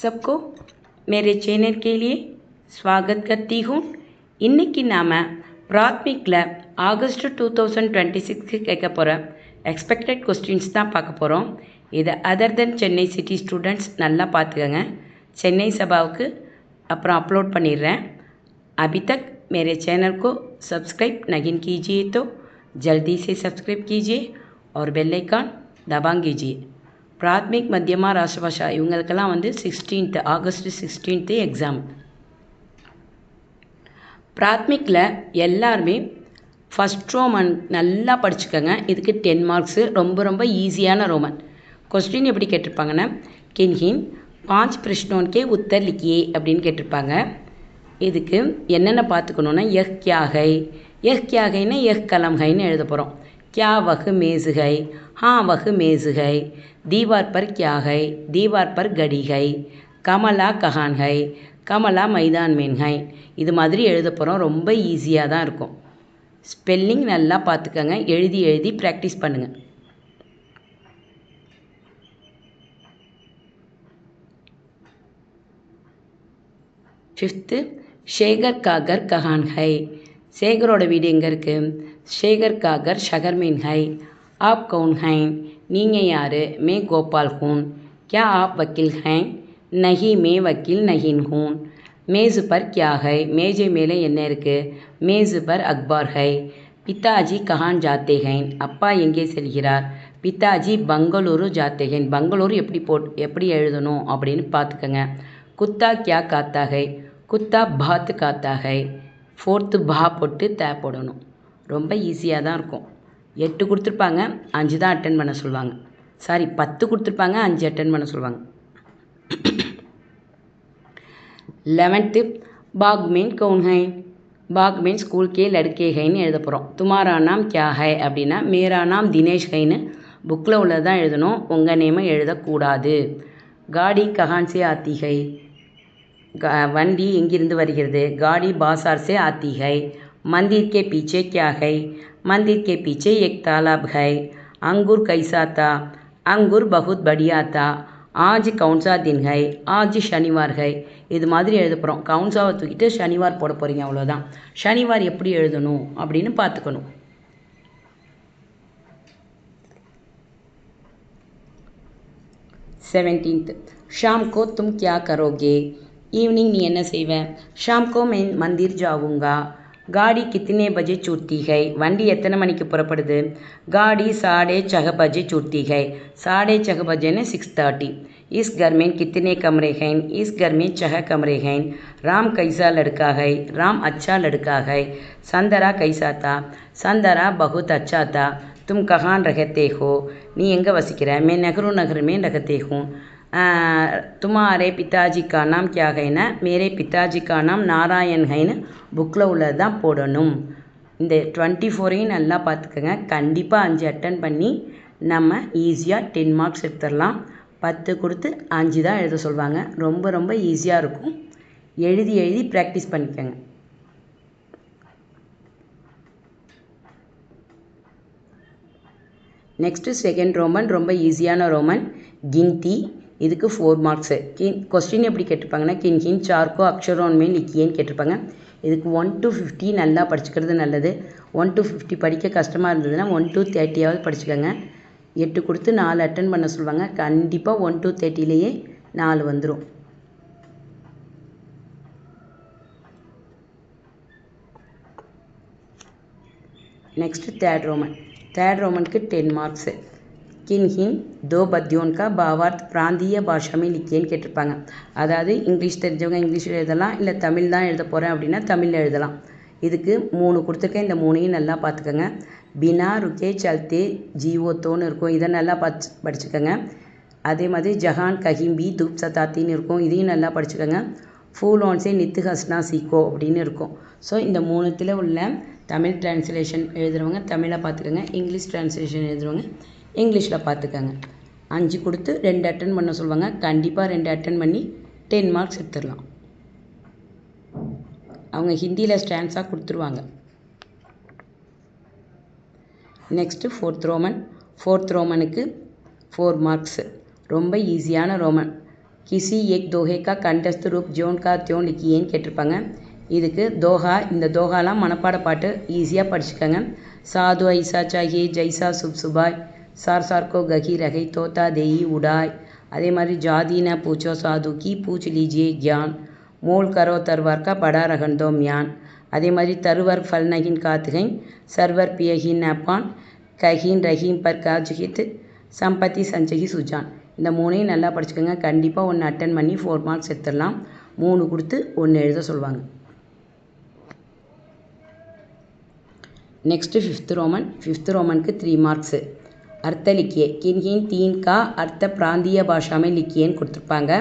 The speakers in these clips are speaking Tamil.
सबको मेरे चैनल के लिए स्वागत करती हूँ. இன்னைக்கு நாம பிராத்மிக்ல ஆகஸ்ட் 2026 கேட்க போகிற எக்ஸ்பெக்டட் கொஸ்டின்ஸ் தான் பார்க்க போகிறோம். இதை அதர் தென் சென்னை சிட்டி ஸ்டூடெண்ட்ஸ் நல்லா பார்த்துக்கோங்க. சென்னை சபாவுக்கு அப்புறம் அப்லோட் பண்ணிடுறேன். अभी तक मेरे चैनल को सब्सक्राइब नहीं कीजिए तो जल्दी से सब्सक्राइब कीजिए और बेल आइकन दबा कीजिए. பிராத்மிக் மத்தியமா ராஷ்டிரபாஷா இவங்களுக்கெல்லாம் 16th ஆகஸ்ட் 16th எக்ஸாம். பிராத்மிக்கில் எல்லாருமே ஃபஸ்ட் ரோமன் நல்லா படிச்சுக்கோங்க. இதுக்கு 10 மார்க்ஸு. ரொம்ப ரொம்ப ஈஸியான ரோமன். கொஸ்டின் எப்படி கேட்டிருப்பாங்கன்னா, கின்ஹின் 5 பிரஷ்னோன்கே உத்தர் லிக்கியே அப்படின்னு கேட்டிருப்பாங்க. இதுக்கு என்னென்ன பார்த்துக்கணுன்னா, யஹ் கியா ஹை, யஹ் கியா ஹைன்னா யஹ் கலம் ஹைன்னு எழுத போகிறோம். क्या वह मेज़ है, हाँ वह मेज़ है, दीवार पर क्या है, दीवार पर घड़ी है, कमला कहाँ है, कमला मैदान में है. இது மாதிரி எழுத போகிறோம். ரொம்ப ஈஸியாக தான் இருக்கும். ஸ்பெல்லிங் நல்லா பார்த்துக்கோங்க. எழுதி எழுதி ப்ராக்டிஸ் பண்ணுங்கள். Fifth, Shekar காகர் கஹான் high. சேகரோட வீடு எங்கே இருக்குது? ஷேகர் காகர் ஷகர் மீன் ஹை. ஆப் கவுன் ஹை, நீங்கள் யார்? மே கோபால் ஹூன். क्या आप वकील हैं? नहीं मैं वकील नहीं हूँ. मेज़ पर क्या है, மேஜை மேலே என்ன இருக்குது? मेज़ पर अखबार है. पिताजी कहाँ जाते हैं, அப்பா எங்கே செல்கிறார்? पिताजी बंगलुरु जाते हैं. பெங்களூரு எப்படி எழுதணும் அப்படின்னு பார்த்துக்கோங்க. कुत्ता क्या खाता है, कुत्ता भात खाता है. 4th பா போட்டு தே போடணும். ரொம்ப ஈஸியாக தான் இருக்கும். 8 கொடுத்துருப்பாங்க, 5 தான் அட்டன் பண்ண சொல்லுவாங்க. சாரி 10 கொடுத்துருப்பாங்க, 5 அட்டன் பண்ண சொல்லுவாங்க. 11th பாக் மீன் கவுன் ஹை. பாக் மீன் ஸ்கூல் கே லடுக்கே ஹைன்னு எழுத போகிறோம். துமாரா நாம் கியா ஹை அப்படின்னா மேரா நாம் தினேஷ் ஹைன்னு புக்கில் உள்ளது தான் எழுதணும். உங்கள் நேமை எழுதக்கூடாது. காடி கஹான் சே ஆத்தி ஹை, வண்டி எங்கிருந்து வருகிறது? गाड़ी बाजार से आती है. मंदिर के पीछे क्या है? मंदिर के पीछे एक तालाब है. अंगूर कैसा था? अंगूर बहुत बढ़िया था. आज कौन सा दिन है? आज शनिवार है. இது மாதிரி எழுத போகிறோம். கவுன்சாவை தூக்கிட்டு சனிவார் போட போகிறீங்க, அவ்வளோதான். சனிவார் எப்படி எழுதணும் அப்படின்னு பார்த்துக்கணும். सेवेंटीन्थ, शाम को तुम क्या करोगे. ஈவினிங் நீ என்ன செய்வ? ஷாம் கோ मैं मंदिर जाऊँगा. गाड़ी कितने बजे छूटती है, வண்டி எத்தனை மணிக்கு புறப்படுது? गाड़ी 6:30 बजे छूटती है. 6:30 बजे 6:30. इस घर में कितने कमरे हैं? इस घर में 6 कमरे हैं. राम कैसा लड़का है? राम अच्छा लड़का है. संदरा कैसा था? संदरा बहुत अच्छा था. तुम कहाँ रहते हो? நீ எங்கே வசிக்கிற? मैं नेहरू नगर में रहते हूँ. तुम्हारे पिताजी का नाम क्या है ना, मेरे पिताजी का नाम नारायण हैன்னு புக்கில் உள்ளது தான் போடணும். இந்த 24ஐயும் நல்லா பார்த்துக்கோங்க. கண்டிப்பாக 5 அட்டன் பண்ணி நம்ம ஈஸியாக 10 மார்க்ஸ் எடுத்துடலாம். 10 கொடுத்து 5 தான் எழுத சொல்லுவாங்க. ரொம்ப ரொம்ப ஈஸியாக இருக்கும். எழுதி எழுதி ப்ராக்டிஸ் பண்ணிக்கோங்க. Next second Roman. ரொம்ப ஈஸியான ரோமன். கின்தி. இதுக்கு 4 மார்க்ஸு. கொஸ்டின் எப்படி கேட்டிருப்பாங்கன்னா, கின்ஹின் சார்க்கோ அக்ஷரோன்மே லிக்கியேன்னு கேட்டிருப்பாங்க. இதுக்கு 1 to 50 நல்லா படிச்சுக்கிறது நல்லது. 1 to 50 படிக்க கஷ்டமாக இருந்ததுன்னா 1 to 30 படிச்சுக்கோங்க. 8 கொடுத்து 4 அட்டன் பண்ண சொல்லுவாங்க. கண்டிப்பாக 1 to 30லேயே 4 வந்துடும். Next third Roman. தேர்ட் ரோமனுக்கு 10 மார்க்ஸு. கின்ஹின் 2 பத்யோன் கா பாவார்த் பிராந்திய பாஷாமே லிக்கியேன்னு கேட்டிருப்பாங்க. அதாவது இங்கிலீஷ் தெரிஞ்சவங்க இங்கிலீஷில் எழுதலாம், இல்லை தமிழ் தான் எழுத போகிறேன் அப்படின்னா தமிழில் எழுதலாம். இதுக்கு 3 கொடுத்துருக்கேன். இந்த 3ஐயும் நல்லா பார்த்துக்கோங்க. பினா ருக்கே சல்தே ஜீவோத்தோன்னு இருக்கும். இதை நல்லா படிச்சுக்கோங்க. அதே மாதிரி ஜஹான் கஹிம்பி தூப் சதாத்தின்னு இருக்கும். இதையும் நல்லா படிச்சுக்கோங்க. ஃபூல் ஆன்ஸே நித்து ஹஸ்னா சீக்கோ அப்படின்னு இருக்கும். ஸோ இந்த 3த்தில் உள்ள தமிழ் டிரான்ஸ்லேஷன் எழுதுகிறவங்க தமிழை பார்த்துக்கோங்க. இங்கிலீஷ் டிரான்ஸ்லேஷன் எழுதுகிறவங்க இங்கிலீஷில் பார்த்துக்கோங்க. 5 கொடுத்து 2 அட்டன் பண்ண சொல்லுவாங்க. கண்டிப்பாக 2 அட்டன் பண்ணி 10 மார்க்ஸ் எடுத்துடலாம். அவங்க ஹிந்தியில் ஸ்டான்ஸாக கொடுத்துருவாங்க. Next 4th roman. 4th ரோமனுக்கு 4 மார்க்ஸு. ரொம்ப ஈஸியான ரோமன். கிசி எக் தோஹே கா கண்டஸ்த் ரூப் ஜோன் கா தியோன் லிக்கியேன்னு கேட்டிருப்பாங்க. இதுக்கு தோஹா, இந்த தோஹாலாம் மனப்பாட பாட்டு ஈஸியாக படிச்சுக்கோங்க. சாது ஐசா சாஹியே ஜைசா சுப் சுபாய் சார் சார்கோ ககி ரகை தோத்தா தேயி உடாய். அதே மாதிரி ஜாதி ந பூச்சோ சாது கி பூச் லீஜியே கியான் மோல் கரோ தர்வார் கா படா ரகன் தோ மியான். அதே மாதிரி தருவர் ஃபல் நகின் காத்துகை சர்வர் பியகின் நப்பான் கஹீன் ரஹீம் பர் காஜ்ஹித் சம்பத்தி சஞ்சகி சுஜான். இந்த 3ஐயும் நல்லா படிச்சுக்கோங்க. கண்டிப்பாக 1 அட்டன் பண்ணி 4 மார்க்ஸ் எடுத்துடலாம். 3 கொடுத்து 1 எழுத சொல்லுவாங்க. Next 5th roman. 5th ரோமனுக்கு 3 மார்க்ஸு. அர்த்த லிக்கியே கின்ஹின் தீன் கா அர்த்த பிராந்திய பாஷாமே லிக்கியேன்னு கொடுத்துருப்பாங்க.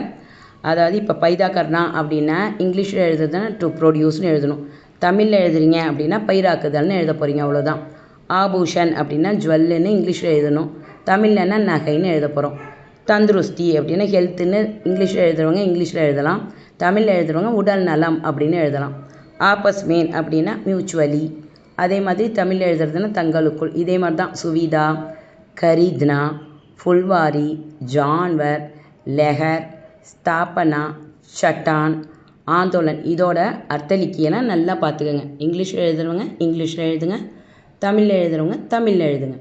அதாவது இப்போ பைதா கர்னா அப்படின்னா இங்கிலீஷில் எழுதுறதுன்னா டு ப்ரொடியூஸ்னு எழுதணும். தமிழில் எழுதுறீங்க அப்படின்னா பயிராக்குதல்னு எழுத போகிறீங்க, அவ்வளோதான். ஆபூஷன் அப்படின்னா ஜுவல்லுன்னு இங்கிலீஷில் எழுதணும். தமிழ்லன்னா நகைன்னு எழுத போகிறோம். தந்துருஸ்தி அப்படின்னா ஹெல்த்துன்னு இங்கிலீஷில் எழுதுறவங்க இங்கிலீஷில் எழுதலாம். தமிழில் எழுதுறவங்க உடல் நலம் அப்படின்னு எழுதலாம். ஆப்பஸ் மேன் அப்படின்னா மியூச்சுவலி. அதே மாதிரி தமிழில் எழுதுறதுன்னா தங்களுக்குள். இதே மாதிரி தான் சுவிதா, கரீத்னா, ஃபுல்வாரி, ஜான்வர், லெஹர், ஸ்தாபனா, சட்டான், ஆந்தோலன். இதோட அர்த்தலிக்கியெல்லாம் நல்லா பார்த்துக்கோங்க. இங்கிலீஷில் எழுதுறவங்க இங்கிலீஷில் எழுதுங்க, தமிழில் எழுதுறவங்க தமிழில் எழுதுங்க.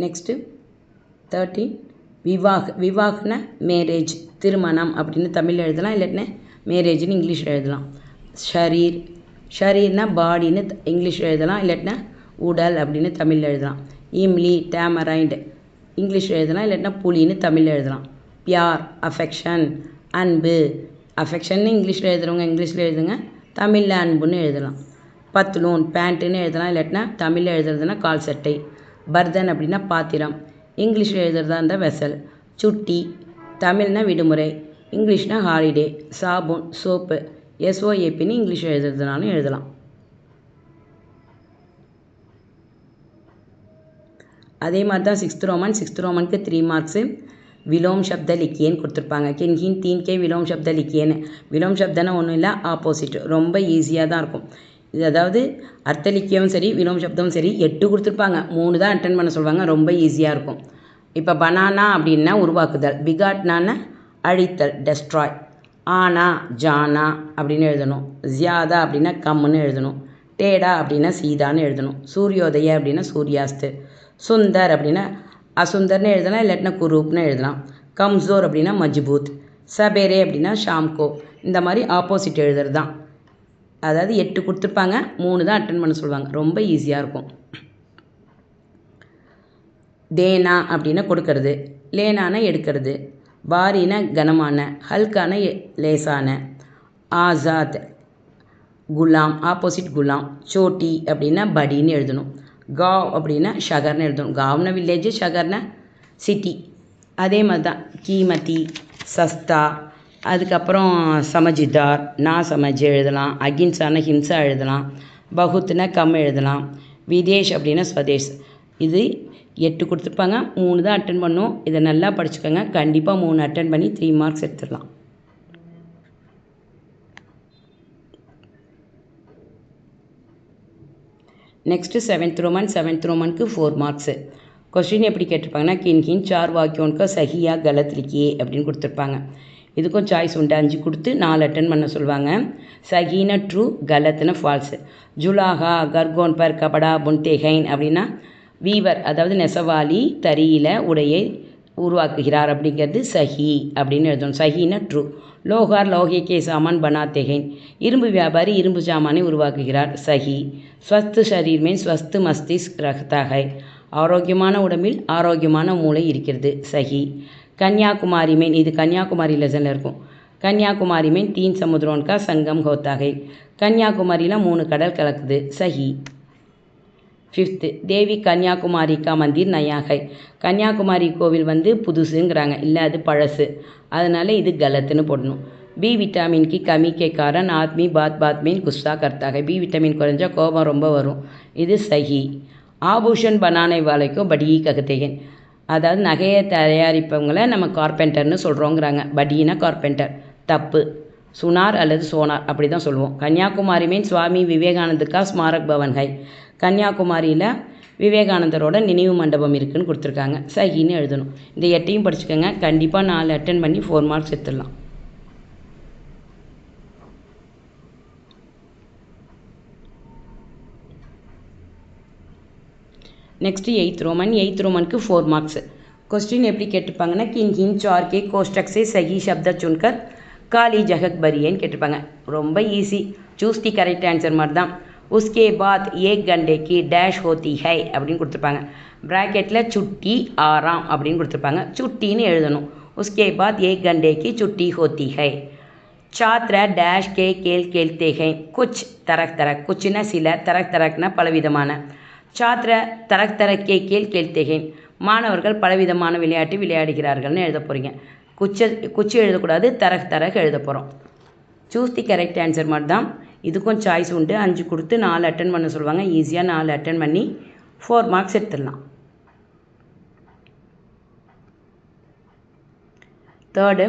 நெக்ஸ்ட்டு 13 விவாஹ். விவாஹ்னா மேரேஜ், திருமணம் அப்படின்னு தமிழில் எழுதலாம், இல்லாட்டினா மேரேஜ்னு இங்கிலீஷில் எழுதலாம். ஷரீர், ஷரீர்னா பாடின்னு இங்கிலீஷில் எழுதலாம், இல்லாட்டினா உடல் அப்படின்னு தமிழில் எழுதலாம். இம்லி, டேமரைண்ட் இங்கிலீஷில் எழுதலாம், இல்லாட்டினா புலின்னு தமிழில் எழுதலாம். பியார், அஃபெக்ஷன், அன்பு. அஃபெக்ஷன்னு இங்கிலீஷில் எழுதுறவங்க இங்கிலீஷில் எழுதுங்க, தமிழில் அன்புன்னு எழுதலாம். பத்லூன் பேண்ட்டுன்னு எழுதலாம், இல்லாட்டினா தமிழில் எழுதுறதுனா கால் சட்டை. பர்தன் அப்படின்னா பாத்திரம், இங்கிலீஷில் எழுதுறதா இருந்தால் வெசல். சுட்டி, தமிழ்னா விடுமுறை, இங்கிலீஷ்னா ஹாலிடே. சாபூன், சோப்பு, எஸ்ஓஏபின்னு இங்கிலீஷில் எழுதுறதுனாலும் எழுதலாம். அதே மாதிரி தான் 6th ரோமன். 6th ரோமனுக்கு 3 marks. விலோம் சப்த லிக்கியேன்னு கொடுத்துருப்பாங்க. கின்ஹின் தீன்கே விலோம் சப்த லிக்கியேன்னு. விலோம் சப்தனா ஒன்றும் இல்லை, ஆப்போசிட். ரொம்ப ஈஸியாக தான் இருக்கும் இது. அதாவது அர்த்தலிக்கியமும் சரி விலோம் சப்தமும் சரி 8 கொடுத்துருப்பாங்க. 3 தான் அட்டன் பண்ண சொல்லுவாங்க. ரொம்ப ஈஸியாக இருக்கும். இப்போ பனானா அப்படின்னா உருவாக்குதல், பிகாட்னான்னா அழித்தல், டெஸ்ட்ராய். ஆனா ஜானா அப்படின்னு எழுதணும். ஜியாதா அப்படின்னா கம்முன்னு எழுதணும். டேடா அப்படின்னா சீதான்னு எழுதணும். சூரியோதய அப்படின்னா சூரியாஸ்து. சுந்தர் அப்படின்னா அசுந்தர்னு எழுதலாம், இல்லாட்டினா குரூப்னு எழுதலாம். கம்சோர் அப்படின்னா மஜ்பூத். சபேரே அப்படின்னா ஷாம்கோ. இந்த மாதிரி ஆப்போசிட் எழுதுறது தான். அதாவது 8 கொடுத்துருப்பாங்க, 3 தான் அட்டன் பண்ண சொல்லுவாங்க. ரொம்ப ஈஸியாக இருக்கும். தேனா அப்படின்னா கொடுக்கறது, லேனான எடுக்கிறது, பாரினா கனமான, ஹல்கான லேசான. ஆசாத் குலாம், ஆப்போசிட் குலாம். சோட்டி அப்படின்னா படின்னு எழுதணும். காவ் அப்படின்னா ஷகர்னு எழுதணும். காவ்னா வில்லேஜ், ஷகர்னா சிட்டி. அதே மாதிரி தான் கீமதி, சஸ்தா, அதுக்கப்புறம் சமஜிதார், நான் சமஜ் எழுதலாம். அகிம்சான ஹிம்சா எழுதலாம். பகுத்னா கம் எழுதலாம். விதேஷ் அப்படின்னா ஸ்வதேஷ். இது 8 கொடுத்துருப்பாங்க, 3 தான் அட்டன் பண்ணும். இதை நல்லா படிச்சுக்கோங்க. கண்டிப்பாக 3 அட்டன் பண்ணி 3 மார்க்ஸ் எடுத்துடலாம். Next 7th roman. 7th ரோமனுக்கு 4 மார்க்ஸு. கொஸ்டின் எப்படி கேட்டிருப்பாங்கன்னா கின்கின் 4 வாக்கியோன்கா சஹியா கலத் லிக்கியே அப்படின்னு கொடுத்துருப்பாங்க. இதுக்கும் சாய்ஸ் உண்டு. 5 கொடுத்து 4 அட்டன் பண்ண சொல்லுவாங்க. சஹீனா ட்ரூ, கலத்துனா ஃபால்ஸு. ஜுலாஹா கர்கோன் பர் கபடா புன்தேகைன் அப்படின்னா வீவர், அதாவது நெசவாளி தறியில் உடையை உருவாக்குகிறார் அப்படிங்கிறது சஹி அப்படின்னு எழுதணும். சஹினா ட்ரூ. லோகார் லோகேக்கே சாமான் பனாத்தேகைன், இரும்பு வியாபாரி இரும்பு சாமானை உருவாக்குகிறார். சஹி. ஸ்வஸ்து ஷரீர் மீன் ஸ்வஸ்து மஸ்திஷ்க் ரஹ்தா ஹை, ஆரோக்கியமான உடம்பில் ஆரோக்கியமான மூளை இருக்கிறது. சஹி. கன்னியாகுமாரி மீன், இது கன்னியாகுமரி லெசனில் இருக்கும். கன்னியாகுமாரி மீன் 3 சமுத்திரோன் கா சங்கம் ஹோத்தா ஹை, கன்னியாகுமரியில் 3 கடல் கலக்குது. சஹி. 5th தேவி கன்னியாகுமாரி கா மந்திர் நயா ஹை, கன்னியாகுமரி கோவில் வந்து புதுசுங்கிறாங்க, இல்லை அது பழசு, அதனால் இது கலத்துன்னு போடணும். பி விட்டாமின் கி கமி கே காரன் ஆத்மி பாத் பாத் மீன் குஸ்ஸா கர்த்தா ஹை, பி விட்டமின் குறைஞ்சா கோபம் ரொம்ப வரும். இது சஹி. ஆபூஷன் பனானை வாழைக்கும் படி ககத்தேகன், அதாவது நகையை தயாரிப்பவங்களை நம்ம கார்பெண்டர்னு சொல்கிறோங்கிறாங்க. படினா கார்பெண்டர், தப்பு. சுனார் அல்லது சோனார் அப்படி தான் சொல்லுவோம். கன்னியாகுமரி மீன் சுவாமி விவேகானந்துக்கா ஸ்மாரக் பவன் ஹை. கன்னியாகுமரியில் விவேகானந்தரோட நினைவு மண்டபம் இருக்குதுன்னு கொடுத்துருக்காங்க. சகின்னு எழுதணும். இந்த 8ஐயும் படிச்சுக்கோங்க. கண்டிப்பாக 4 அட்டன் பண்ணி 4 மார்க்ஸ் எடுத்துடலாம். Next 8th Roman 8th Roman को 4 मार्क्स क्वेश्चन எப்படி கேட்டிருப்பாங்கன்னா किन किन चार के कोष्टक से सही शब्द चुनकर काली जगह भरिएன்னு கேட்டிருப்பாங்க. ரொம்ப easy. Choose the correct answer மாதிரி தான். उसके बाद 1 घंटे की डैश होती है அப்படின்னு கொடுத்துருப்பாங்க. ब्रैकेटல சுட்டி ஆறாம் அப்படின்னு கொடுத்துருப்பாங்க. சுட்டின்னு எழுதணும். उसके बाद 1 घंटे की छुट्टी होती है. छात्र डैश के खेल खेलते हैं. कुछ तरह तरह कुछना சில तरह तरहனா பலவிதமான. छात्र तरह तरह के खेल खेलते हैं. மாணவர்கள் பலவிதமான விளையாட்டு விளையாடுகிறார்கள்னு எழுத போகிறீங்க. குச்சி எழுதக்கூடாது, தரக தரக எழுத போகிறோம். சூஸ் தி கரெக்ட் ஆன்சர் மாதிரி தான். இதுக்கும் சாய்ஸ் உண்டு. 5 கொடுத்து 4 அட்டன் பண்ண சொல்லுவாங்க. ஈஸியாக 4 அட்டன் பண்ணி 4 மார்க்ஸ் எடுத்துடலாம். थर्ड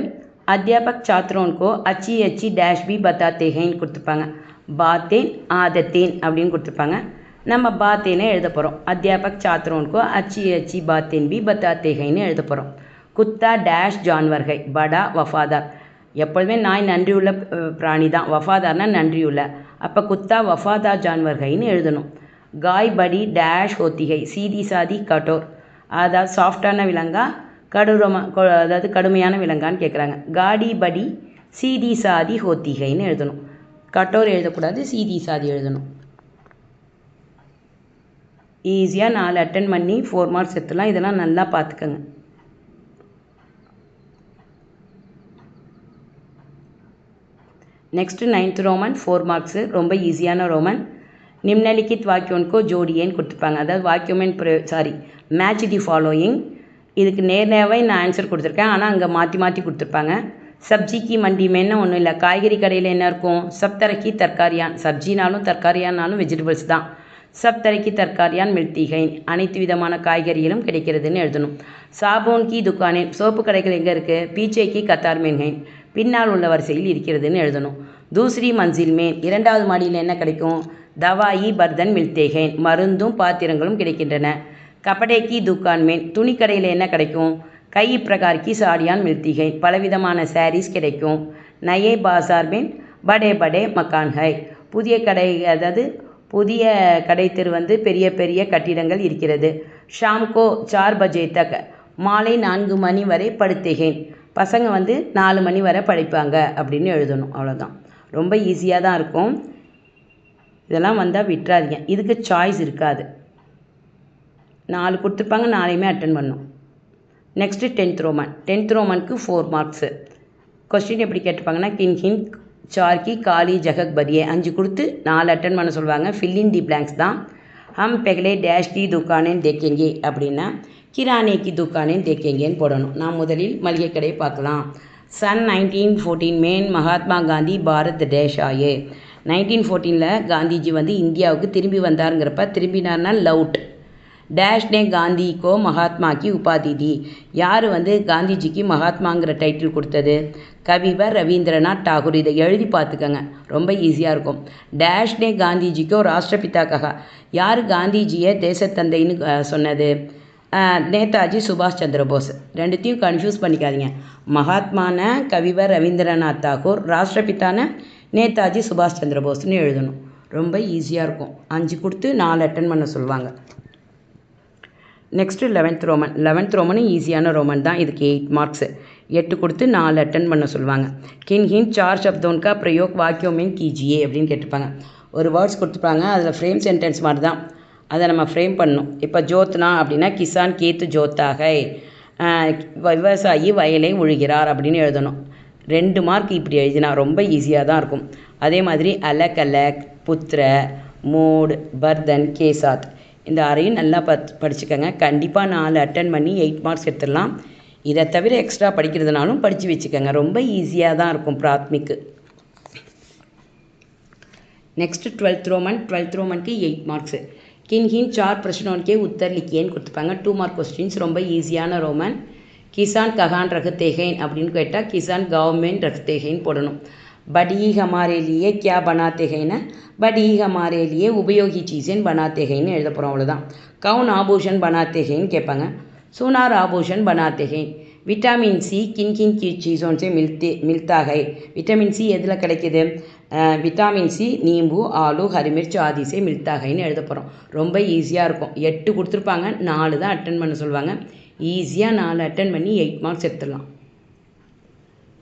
अध्यापक छात्रों को अच्छी अच्छी डैश भी बताते हैं கொடுத்துருப்பாங்க. பாத்தேன் ஆதத்தேன் அப்படின்னு கொடுத்துருப்பாங்க. நம்ம பாத்தேன்னு எழுத போகிறோம். अध्यापक छात्रों को अच्छी अच्छी बातें भी बताते हैं எழுத போகிறோம். குத்தா டேஷ் ஜான்வர் है படா வஃபாதார். எப்பொழுதுமே நாய் நன்றியுள்ள பிராணி தான். வஃபாதார்னா நன்றியுள்ள. அப்போ குத்தா வஃபாதார் ஜான்வர் கைன்னு எழுதணும். காய் படி டேஷ் ஹோத்திகை சீதி சாதி கட்டோர். அதாவது சாஃப்டான விலங்கா அதாவது கடுமையான விலங்கான்னு கேட்குறாங்க. காடி படி சீதி சாதி ஹோத்திகைன்னு எழுதணும். கட்டோர் எழுதக்கூடாது, சீதி சாதி எழுதணும். ஈஸியாக 4 அட்டன் பண்ணி 4 மார்க்ஸ் எடுத்துலாம். இதெல்லாம் நல்லா பார்த்துக்கங்க. Next 9th roman 4 marks. ரொம்ப ஈஸியான ரோமன். நிம்னலிக்கித் வாக்கியோன்கோ ஜோடியேன்னு கொடுத்துருப்பாங்க. அதாவது வாக்கியமென் மேட்ச் தி ஃபாலோயிங். இதுக்கு நேர்னவே நான் ஆன்சர் கொடுத்துருக்கேன். ஆனால் அங்கே மாற்றி மாற்றி கொடுத்துருப்பாங்க. சப்ஜிக்கு மண்டிமேன்னு ஒன்றும் இல்லை. காய்கறி கடையில் என்ன இருக்கும்? சப் தரக்கி தர்காரியான். சப்ஜினாலும் தர்காரியானாலும் வெஜிடபிள்ஸ் தான். சப் தரக்கி தர்காரியான் மில்திகை. அனைத்து விதமான காய்கறிகளும் கிடைக்கிறதுன்னு எழுதணும். சாபோன் கி துக்கானின். சோப்பு கடைகள் எங்கே இருக்குது? பீச்சேக்கி கத்தார் மேன்கைன். பின்னால் உள்ள வரிசையில் இருக்கிறதுன்னு எழுதணும். தூசரி மன்சில் மேன். 2வது மாடியில் என்ன கிடைக்கும்? தவாயி பர்தன் மில்தேகேன். மருந்தும் பாத்திரங்களும் கிடைக்கின்றன. கபடேக்கி துக்கான் மேன். துணிக்கடையில் என்ன கிடைக்கும்? கை பிரகார்க்கி சாடியான் மில்திகை. பலவிதமான சாரீஸ் கிடைக்கும். நயே பாசார் மேன் படே படே மக்கான் ஹை. புதிய கடை அதாவது புதிய கடை தெரு பெரிய பெரிய கட்டிடங்கள் இருக்கிறது. ஷாம்கோ 4 பஜே தக். மாலை 4 மணி வரை படுத்தேகேன். பசங்க 4 மணி வரை படிப்பாங்க அப்படின்னு எழுதணும். அவ்வளோதான். ரொம்ப ஈஸியாக தான் இருக்கும். இதெல்லாம் வந்தால் விட்டுறாதீங்க. இதுக்கு சாய்ஸ் இருக்காது. 4 கொடுத்துருப்பாங்க. 4ஐயுமே அட்டன் பண்ணணும். நெக்ஸ்ட்டு 10th रोमन 10th रोमனுக்கு 4 மார்க்ஸு. கொஸ்டின் எப்படி கேட்டிருப்பாங்கன்னா கின் கின் சார்கி காலி ஜகக் பரியே. 5 கொடுத்து 4 அட்டன் பண்ண சொல்லுவாங்க. ஃபில்லின் தி பிளாங்க்ஸ் தான். ஹம் பெகலே டேஷ் தி துக்கானேன்னு தேக்கேங்கே அப்படின்னா கிரானே கி துக்கானேன்னு தேக்கேங்கேன்னு போடணும். நான் முதலில் மளிகை கடையை பார்க்கலாம். சன் 1914 மேன் மகாத்மா காந்தி பாரத் டேஷ் ஆயே. 1914 காந்திஜி இந்தியாவுக்கு திரும்பி வந்தாருங்கிறப்ப திரும்பினார்னா லவுட். डैश ने गांधी को महात्मा की उपाधि दी. யார் காந்திஜிக்கு மகாத்மாங்கிற டைட்டில் கொடுத்தது? கவிவர் ரவீந்திரநாத் டாகூர். இதை எழுதி பார்த்துக்கங்க. ரொம்ப ஈஸியாக இருக்கும். டேஷ் நே காந்திஜிக்கோ ராஷ்டிரபிதா கஹா. யார் காந்திஜியை தேசத்தந்தைன்னு சொன்னது? நேதாஜி சுபாஷ் சந்திர போஸ். ரெண்டுத்தையும் கன்ஃபியூஸ் பண்ணிக்காதீங்க. மகாத்மான கவிவர் ரவீந்திரநாத் தாகூர், ராஷ்டிரபிதான நேதாஜி சுபாஷ் சந்திர போஸ்ன்னு எழுதணும். ரொம்ப ஈஸியாக இருக்கும். 5 கொடுத்து 4 அட்டன் பண்ண சொல்லுவாங்க. Next 11th Roman 11th Roman ஈஸியான ரோமன் தான். இதுக்கு 8 மார்க்ஸு. 8 கொடுத்து 4 அட்டன் பண்ண சொல்லுவாங்க. கின் ஹின் 4 शब्दों का प्रयोग वाक्यों में कीजिए அப்படின்னு கேட்டிருப்பாங்க. ஒரு வேர்ட்ஸ் கொடுத்துருப்பாங்க. அதில் ஃப்ரேம் சென்டென்ஸ் மாதிரி தான். அதை நம்ம ஃப்ரேம் பண்ணணும். இப்போ ஜோத்னா அப்படின்னா கிசான் கேத்து ஜோத்தாக. விவசாயி வயலை உழுகிறார் அப்படின்னு எழுதணும். 2 மார்க் இப்படி எழுதினா ரொம்ப ஈஸியாக தான் இருக்கும். அதே மாதிரி அலக் அலக் புத்திர மூட் பர்தன் கேசாத். இந்த 6ஐயும் நல்லா படிச்சுக்கோங்க. கண்டிப்பாக 4 அட்டன் பண்ணி 8 மார்க்ஸ் எடுத்துடலாம். இதை தவிர எக்ஸ்ட்ரா படிக்கிறதுனாலும் படித்து வச்சுக்கோங்க. ரொம்ப ஈஸியாக தான் இருக்கும் பிராத்மிக்கு. நெக்ஸ்ட்டு 12th रोमन 12th रोमனுக்கு 8 மார்க்ஸு. கின் ஹின் 4 பிரச்சனோன்கே உத்தர் லிக்கியேன்னு கொடுத்துருப்பாங்க. 2 மார்க் கொஸ்டின்ஸ். ரொம்ப ஈஸியான ரோமன். கிசான் ககான் ரகத்தேகேன் அப்படின்னு கேட்டால் கிசான் கவர்மெண்ட் ரகத்தேகேன்னு போடணும். बड़ी हमारे लिए क्या बनाते हैं ना बड़ी हमारे लिए उपयोगी चीज़ें बनाते हैं எழுத போகிறோம் அவ்வளோதான். कौन आभूषण बनाते हैं கேட்பாங்க. सोनार आभूषण बनाते हैं. विटामिन सी किन किन की चीज़ों से मिलता है विटामिन सी எதில் கிடைக்கிது விட்டாமின் சி நீம்பு ஆலு ஹரிமிர்ச் ஆதி சே மில்தா ஹைன்னு எழுத போகிறோம். ரொம்ப ஈஸியாக இருக்கும். 8 கொடுத்துருப்பாங்க, 4 தான் அட்டன் பண்ண சொல்லுவாங்க. ஈஸியாக 4 அட்டன் பண்ணி 8 மார்க்ஸ் எடுத்துடலாம்.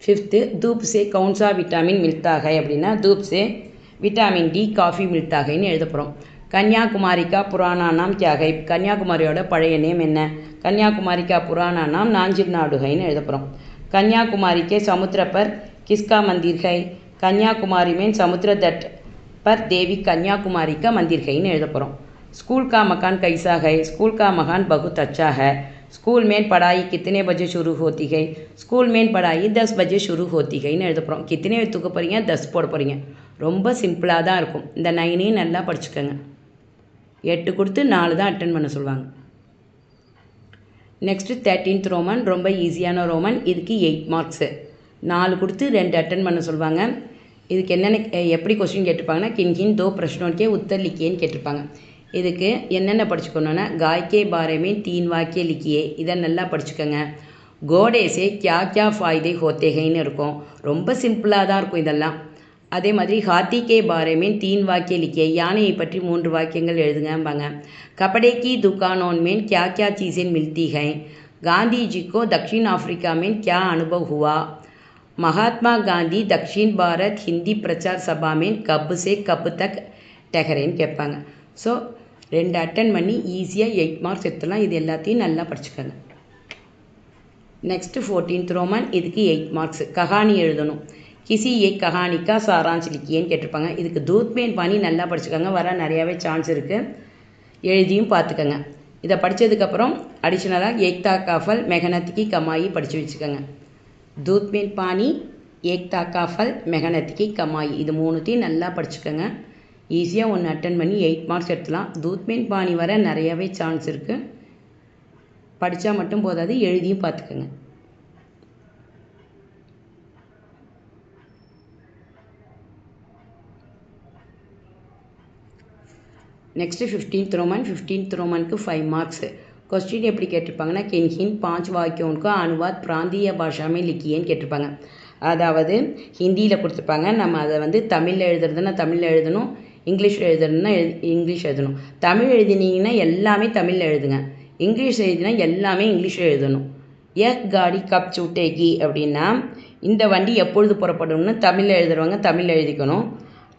5th धूप से कौन सा विटामिन मिलता है அப்படின்னா धूप से विटामिन डी काफ़ी मिलता हैன்னு எழுத போகிறோம். कन्याकुमारी का पुराना नाम क्या है கன்னியாகுமரியோட பழைய நேம் என்ன कन्याकुमारी का पुराना नाम नांजिर नाडु हैன்னு எழுத போகிறோம். कन्याकुमारी के समुद्र पर किसका मंदिर है कन्याकुमारी में समुद्र तट पर देवी कन्याकुमारी का मंदिर हैன்னு எழுத போகிறோம். स्कूल का मकान कैसा है स्कूल का मकान बहुत अच्छा है. स्कूल में पढ़ाई कितने बजे शुरू होती है स्कूल में पढ़ाई 10 बजे शुरू होती हैன்னு எழுத போகிறோம். कितने தூக்க போகிறீங்க 10 போட போகிறீங்க. ரொம்ப சிம்பிளாக தான் இருக்கும். இந்த 9ஐயும் நல்லா படிச்சுக்கோங்க. 8 கொடுத்து 4 தான் அட்டன் பண்ண சொல்லுவாங்க. நெக்ஸ்ட்டு 13th ரோமன் ரொம்ப ஈஸியான ரோமன். இதுக்கு 8 மார்க்ஸு. 4 கொடுத்து 2 அட்டன் பண்ண சொல்லுவாங்க. இதுக்கு என்னென்ன எப்படி கொஸ்டின் கேட்டிருப்பாங்கன்னா கின் தோ பிரஷ்னோக்கே உத்தர் லிக்கியேன்னு கேட்டிருப்பாங்க. இதுக்கு என்னென்ன படிச்சுக்கணுன்னா காய்க்கே பாரேமே 3 வாக்கிய லிக்கியே இதை நல்லா படிச்சுக்கோங்க. கோடேசே கியா கியா ஃபாய்தே ஹோத்தே ஹைன்னு இருக்கும். ரொம்ப சிம்பிளாக தான் இருக்கும் இதெல்லாம். அதே மாதிரி ஹாத்திகே பாரேமே 3 வாக்கிய லிக்கியே யானையை பற்றி 3 வாக்கியங்கள் எழுதுங்கம்பாங்க. कपड़े की दुकानों में क्या क्या चीज़ें मिलती हैं गांधी जी को दक्षिण अफ्रीका में क्या अनुभव हुआ महात्मा गांधी दक्षिण भारत हिंदी प्रचार सभा में कब से कब तक ठहरेன்னு கேட்பாங்க. ஸோ 2 அட்டன் பண்ணி ஈஸியாக 8 மார்க்ஸ் எடுத்துடலாம். இது எல்லாத்தையும் நல்லா படிச்சுக்கோங்க. Next 14th Roman. இதுக்கு 8 மார்க்ஸ். கஹானி எழுதணும். கிசி ஏக் கஹானிக்கா சாராஞ்ச் லிக்கியேன்னு கேட்டிருப்பாங்க. இதுக்கு தூத்மேன் பாணி நல்லா படிச்சுக்கோங்க. வர நிறையாவே சான்ஸ் இருக்குது. எழுதியும் பார்த்துக்கோங்க. இதை படித்ததுக்கப்புறம் அடிஷ்னலாக ஏக்தா காஃபல் மெஹனத்துக்கு கமாயி படித்து வச்சுக்கோங்க. தூத்மேன் பாணி ஏக்தா காஃபல் மெஹனத்துக்கு கமாயி இது 3த்தையும் நல்லா படிச்சுக்கோங்க. ஈஸியாக 1 அட்டன் பண்ணி 8 மார்க்ஸ் எடுத்துலாம். தூத்மேன் பாணி வர நிறையாவே சான்ஸ் இருக்குது. படித்தா மட்டும் போதாது, எழுதியும் பார்த்துக்கோங்க. Next 15th roman. 15th ரோமனுக்கு 5 மார்க்ஸு. கொஸ்டின் எப்படி கேட்டிருப்பாங்கன்னா கின் 5 வாக்கியோனுக்கு அனுவாத் பிராந்திய பாஷாமே லிக்கியேன்னு கேட்டிருப்பாங்க. அதாவது ஹிந்தியில் கொடுத்துருப்பாங்க. நம்ம அதை வந்து தமிழில் எழுதுறதுன்னா தமிழில் எழுதணும், இங்கிலீஷில் எழுதுறதுன்னா இங்கிலீஷ் எழுதணும். தமிழ் எழுதினீங்கன்னா எல்லாமே தமிழில் எழுதுங்க. இங்கிலீஷ் எழுதினா எல்லாமே இங்கிலீஷில் எழுதணும். ஏக் காடி கப் சூட்டேகி அப்படின்னா இந்த வண்டி எப்பொழுது புறப்படும்னு தமிழில் எழுதுறவங்க தமிழில் எழுதிக்கணும்.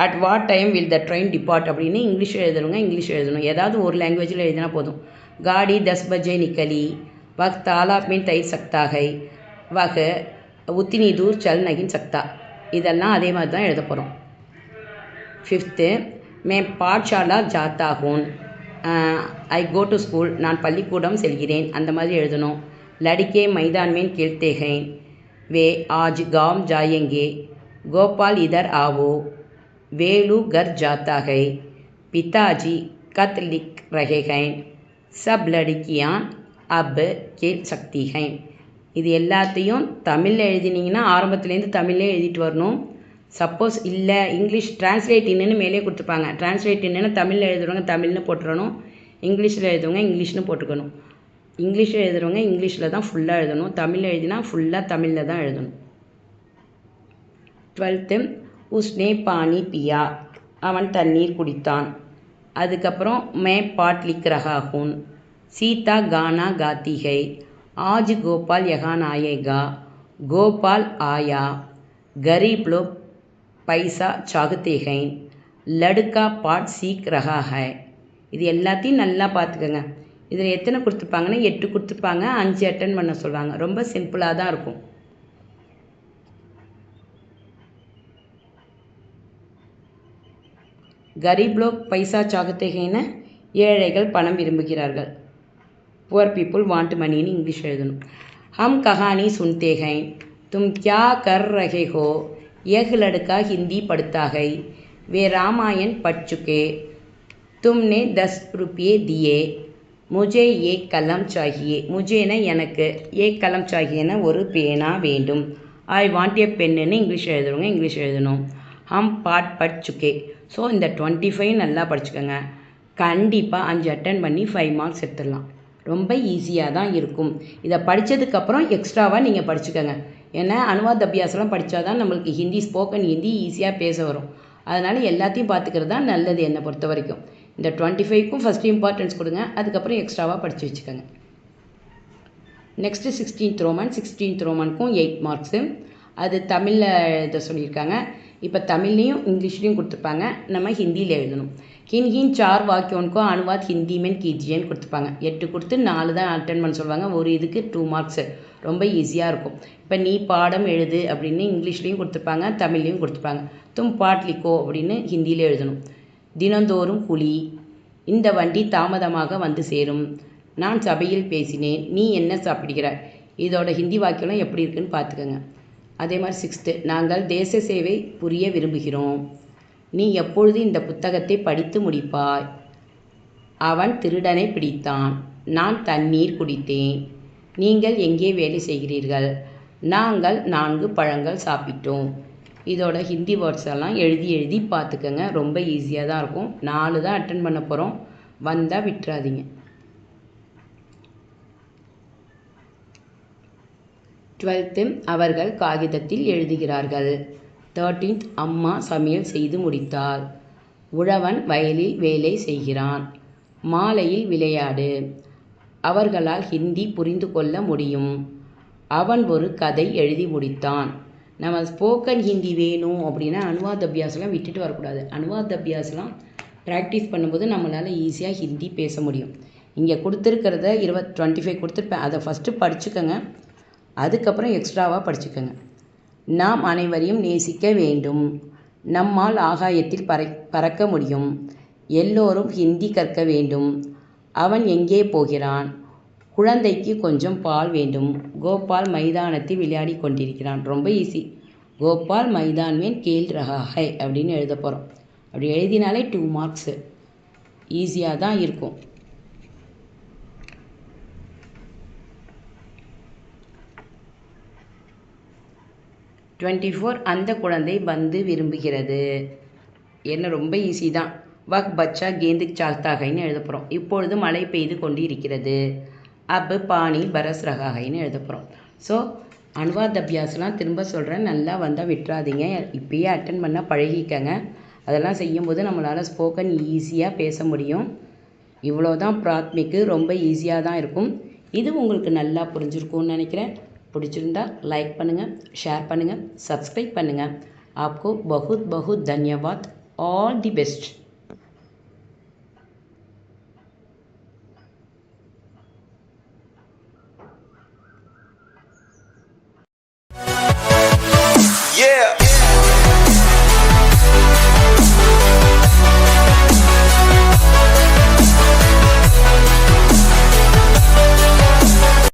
At what time will the train depart அப்படின்னு இங்கிலீஷில் எழுதுறவங்க இங்கிலீஷ் எழுதணும். ஏதாவது ஒரு லாங்குவேஜில் எழுதினா போதும். காடி 10 பஜே நிக்கலி வக் தாலாப் में तैर सकता है वह उतनी दूर चल नहीं सकता இதெல்லாம் அதே மாதிரி தான் எழுத போகிறோம். 5th मैं पाठशाला जाता हूँ ஐ கோ டு ஸ்கூல் நான் பள்ளிக்கூடம் செல்கிறேன் அந்த மாதிரி எழுதணும். लड़के मैदान में खेलते हैं वे आज गाँव जाएंगे गोपाल इधर आओ वेलू घर जाता है पिताजी खत लिख रहे हैं सब लड़कियाँ अब खेल सकती हैं இது எல்லாத்தையும் தமிழில் எழுதினீங்கன்னா ஆரம்பத்துலேருந்து தமிழ்லேயே எழுதிட்டு வரணும். சப்போஸ் இல்லை இங்கிலீஷ் டிரான்ஸ்லேட் இன்னுன்னு மேலே கொடுத்துருப்பாங்க. டிரான்ஸ்லேட் இன்னுன்னு தமிழில் எழுதுறவங்க தமிழ்னு போட்டுறணும், இங்கிலீஷில் எழுதுறவங்க இங்கிலீஷ்னு போட்டுக்கணும். இங்கிலீஷில் எழுதுறவங்க இங்கிலீஷில் தான் ஃபுல்லாக எழுதணும். தமிழில் எழுதினா ஃபுல்லாக தமிழில் தான் எழுதணும். 12th உஸ்னே பானி பியா அவன் தண்ணீர் குடித்தான். அதுக்கப்புறம் மே பாட் லிக் ரஹா ஹூன் சீதா கானா காத்தி ஹை आज गोपाल यहाँ आएगा गोपाल आया गरीब लोग पैसा चाहते हैं लड़का पाठ सीख रहा है இது எல்லாத்தையும் நல்லா பார்த்துக்கோங்க. இதில் எத்தனை கொடுத்துருப்பாங்கன்னா 8 கொடுத்துருப்பாங்க. 5 அட்டன் பண்ண சொல்லுவாங்க. ரொம்ப சிம்பிளாக தான் இருக்கும். கரீப் லோக் பைசா சாகத்தே ஹைன்னா ஏழைகள் பணம் விரும்புகிறார்கள். Poor people want money in English எழுதணும். हम कहानी सुनते हैं तुम क्या कर रहे हो यह लड़का हिंदी पढ़ता है वे रामायण पढ़ चुके तुमने 10 रुपये दिए मुझे एक कलम चाहिए मुझे ना எனக்கு एक कलम चाहिए ना ஒரு பேனா வேண்டும் ஐ வாண்ட் எ பென்னுன்னு இங்கிலீஷ் எழுதுறவங்க இங்கிலீஷ் எழுதணும். ஹம் பாட் பட் சுக்கே. ஸோ இந்த 25 நல்லா படிச்சுக்கோங்க. கண்டிப்பாக 5 அட்டன் பண்ணி 5 மார்க்ஸ் எடுத்துடலாம். ரொம்ப ஈஸியாக தான் இருக்கும். இதை படித்ததுக்கப்புறம் எக்ஸ்ட்ராவாக நீங்கள் படிச்சுக்கோங்க. ஏன்னா அனுவாத் அபியாசம்லாம் படித்தா தான் நம்மளுக்கு ஹிந்தி ஸ்போக்கன் ஹிந்தி ஈஸியாக பேச வரும். அதனால் எல்லாத்தையும் பார்த்துக்கிறது தான் நல்லது என்னை பொறுத்த வரைக்கும். இந்த 25க்கும் ஃபஸ்ட்டு இம்பார்ட்டன்ஸ் கொடுங்க. அதுக்கப்புறம் எக்ஸ்ட்ராவாக படித்து வச்சுக்கோங்க. Next 16th roman. 16th ரோமனுக்கும் 8 மார்க்ஸு. அது தமிழில் எழுத சொல்லியிருக்காங்க. இப்போ தமிழ்லேயும் இங்கிலீஷ்லேயும் கொடுத்துருப்பாங்க. நம்ம ஹிந்தியில் எழுதணும். கின் கின் 4 வாக்கியோன்கோ அனுவாத் ஹிந்தி மென் கீஜியன்னு கொடுத்துருப்பாங்க. 8 கொடுத்து 4 தான் அட்டன் பண்ண சொல்லுவாங்க. ஒரு இதுக்கு 2 மார்க்ஸு. ரொம்ப ஈஸியாக இருக்கும். இப்போ நீ பாடம் எழுது அப்படின்னு இங்கிலீஷ்லேயும் கொடுத்துருப்பாங்க, தமிழ்லேயும் கொடுத்துருப்பாங்க. தும் பாட் லிக்கோ அப்படின்னு ஹிந்தியில் எழுதணும். தினந்தோறும் குழி. இந்த வண்டி தாமதமாக வந்து சேரும். நான் சபையில் பேசினேன். நீ என்ன சாப்பிடுகிறாய்? இதோட ஹிந்தி வாக்கியம்லாம் எப்படி இருக்குன்னு பார்த்துக்கோங்க. அதே மாதிரி 6th நாங்கள் தேச சேவை புரிய விரும்புகிறோம். நீ எப்பொழுது இந்த புத்தகத்தை படித்து முடிப்பாய்? அவன் திருடனை பிடித்தான். நான் தண்ணீர் குடித்தேன். நீங்கள் எங்கே வேலை செய்கிறீர்கள்? நாங்கள் 4 பழங்கள் சாப்பிட்டோம். இதோட ஹிந்தி வேர்ட்ஸ் எல்லாம் எழுதி பார்த்துக்கோங்க. ரொம்ப ஈஸியாக தான் இருக்கும். 4 தான் அட்டன் பண்ண போகிறோம். வந்தால் விட்டுறாதீங்க. 12th அவர்கள் காகிதத்தில் எழுதுகிறார்கள். 13th அம்மா சமையல் செய்து முடித்தாள். உழவன் வயலில் வேலை செய்கிறான். மாலையில் விளையாடு. அவர்களால் ஹிந்தி புரிந்து கொள்ள முடியும். அவன் ஒரு கதை எழுதி முடித்தான். நம்ம ஸ்போக்கன் ஹிந்தி வேணும் அப்படின்னா அனுவாத் அபியாசலாம் விட்டுட்டு வரக்கூடாது. அனுவாத் அபியாசலாம் ப்ராக்டிஸ் பண்ணும்போது நம்மளால் ஈஸியாக ஹிந்தி பேச முடியும். இங்கே கொடுத்துருக்கிறத 25 கொடுத்துருப்பேன். அதை ஃபஸ்ட்டு படிச்சுக்கோங்க. அதுக்கப்புறம் எக்ஸ்ட்ராவாக படிச்சுக்கோங்க. நாம் அனைவரையும் நேசிக்க வேண்டும். நம்மால் ஆகாயத்தில் பறக்க முடியும். எல்லோரும் ஹிந்தி கற்க வேண்டும். அவன் எங்கே போகிறான்? குழந்தைக்கு கொஞ்சம் பால் வேண்டும். கோபால் மைதானத்தில் விளையாடி கொண்டிருக்கிறான். ரொம்ப ஈஸி. கோபால் மைதான் மேன் கேல் ரஹா ஹை அப்படின்னு எழுத போகிறோம். அப்படி எழுதினாலே 2 மார்க்ஸு. ஈஸியாக தான் இருக்கும். அந்த குழந்தை பந்து விரும்புகிறது. என்ன ரொம்ப ஈஸி தான். வக் பச்சா கேந்து சால்தாகைன்னு எழுத போகிறோம். இப்பொழுது மழை பெய்து கொண்டு இருக்கிறது. அப் பானி பரஸ் ரகாகைன்னு எழுத போகிறோம். ஸோ அனுவாத் அபியாசலாம் திரும்ப சொல்கிறேன். நல்லா வந்தால் விட்டுறாதீங்க. இப்பயே அட்டன் பண்ணால் பழகிக்கங்க. அதெல்லாம் செய்யும்போது நம்மளால் ஸ்போக்கன் ஈஸியாக பேச முடியும். இவ்வளோ தான் பிராத்மிக்கு. ரொம்ப ஈஸியாக தான் இருக்கும். இது உங்களுக்கு நல்லா புரிஞ்சிருக்கும்னு நினைக்கிறேன். பிடிச்சிருந்தா லைக் பண்ணுங்கள், ஷேர் பண்ணுங்கள், சப்ஸ்கிரைப் பண்ணுங்கள். आपको बहुत बहुत धन्यवाद. All the best.